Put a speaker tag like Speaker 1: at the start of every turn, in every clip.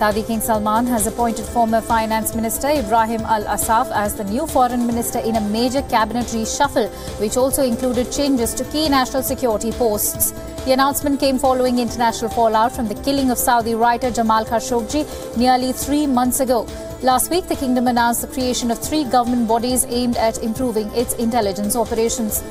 Speaker 1: Saudi King Salman has appointed former Finance Minister Ibrahim Al-Asaf as the new Foreign Minister in a major cabinet reshuffle, which also included changes to key national security posts. The announcement came following international fallout from the killing of Saudi writer Jamal Khashoggi nearly 3 months ago. Last week, the kingdom announced the creation of 3 government bodies aimed at improving its intelligence operations.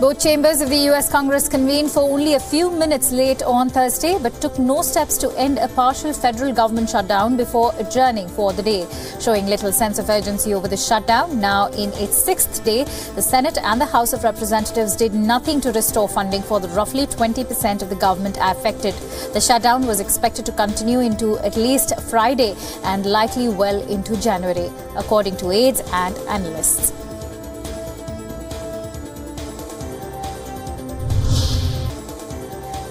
Speaker 1: Both chambers of the US Congress convened for only a few minutes late on Thursday, but took no steps to end a partial federal government shutdown before adjourning for the day. Showing little sense of urgency over the shutdown, now in its 6th day, the Senate and the House of Representatives did nothing to restore funding for the roughly 20% of the government affected. The shutdown was expected to continue into at least Friday and likely well into January, according to aides and analysts.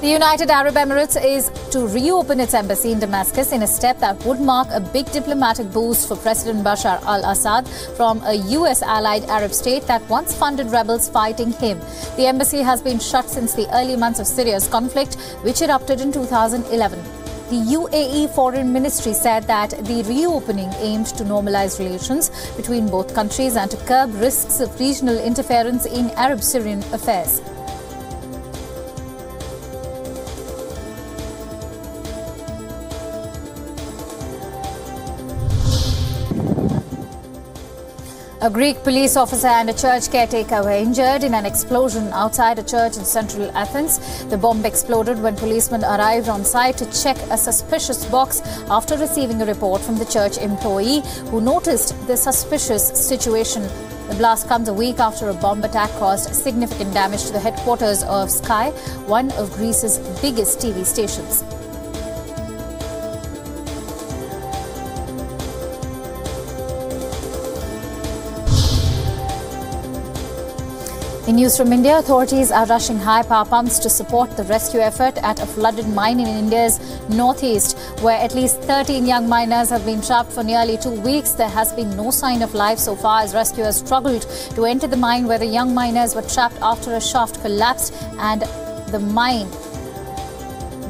Speaker 1: The United Arab Emirates is to reopen its embassy in Damascus in a step that would mark a big diplomatic boost for President Bashar al-Assad from a US-allied Arab state that once funded rebels fighting him. The embassy has been shut since the early months of Syria's conflict, which erupted in 2011. The UAE Foreign Ministry said that the reopening aimed to normalize relations between both countries and to curb risks of regional interference in Arab-Syrian affairs. A Greek police officer and a church caretaker were injured in an explosion outside a church in central Athens. The bomb exploded when policemen arrived on site to check a suspicious box after receiving a report from the church employee who noticed the suspicious situation. The blast comes a week after a bomb attack caused significant damage to the headquarters of Sky, one of Greece's biggest TV stations. In news from India, authorities are rushing high power pumps to support the rescue effort at a flooded mine in India's northeast, where at least 13 young miners have been trapped for nearly 2 weeks. There has been no sign of life so far as rescuers struggled to enter the mine where the young miners were trapped after a shaft collapsed and the mine.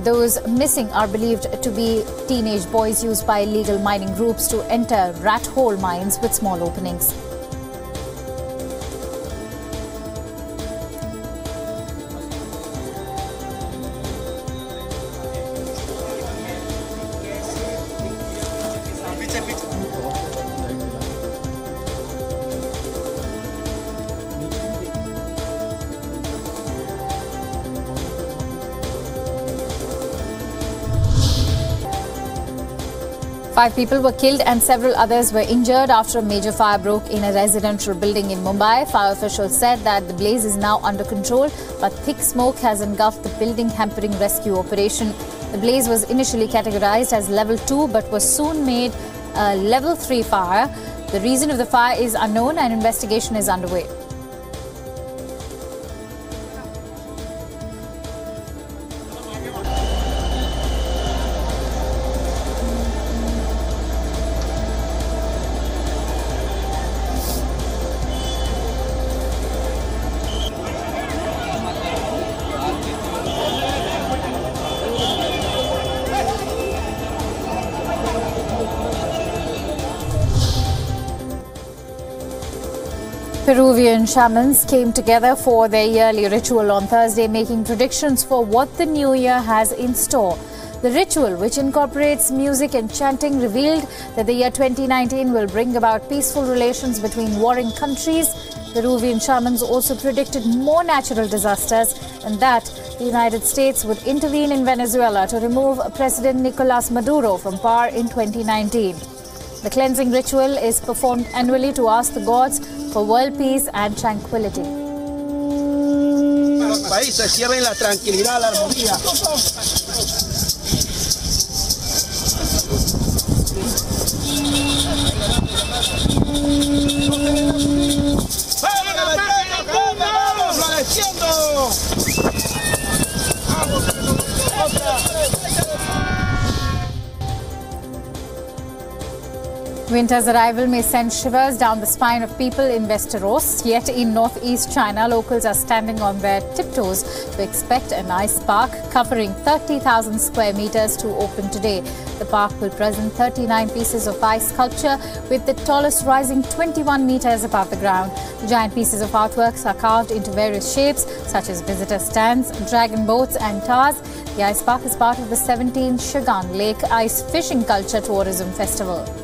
Speaker 1: Those missing are believed to be teenage boys used by illegal mining groups to enter rat hole mines with small openings. Five people were killed and several others were injured after a major fire broke in a residential building in Mumbai. Fire officials said that the blaze is now under control, but thick smoke has engulfed the building, hampering rescue operation. The blaze was initially categorized as level 2 but was soon made a level 3 fire. The reason of the fire is unknown and investigation is underway. Peruvian shamans came together for their yearly ritual on Thursday, making predictions for what the new year has in store. The ritual, which incorporates music and chanting, revealed that the year 2019 will bring about peaceful relations between warring countries. Peruvian shamans also predicted more natural disasters and that the United States would intervene in Venezuela to remove President Nicolas Maduro from power in 2019. The cleansing ritual is performed annually to ask the gods for world peace and tranquility.
Speaker 2: Los países lleven la tranquilidad, la armonía.
Speaker 1: Winter's arrival may send shivers down the spine of people in Westeros. Yet in northeast China, locals are standing on their tiptoes to expect an ice park covering 30,000 square meters to open today. The park will present 39 pieces of ice sculpture, with the tallest rising 21 meters above the ground. The giant pieces of artworks are carved into various shapes, such as visitor stands, dragon boats and towers. The ice park is part of the 17th Shagan Lake Ice Fishing Culture Tourism Festival.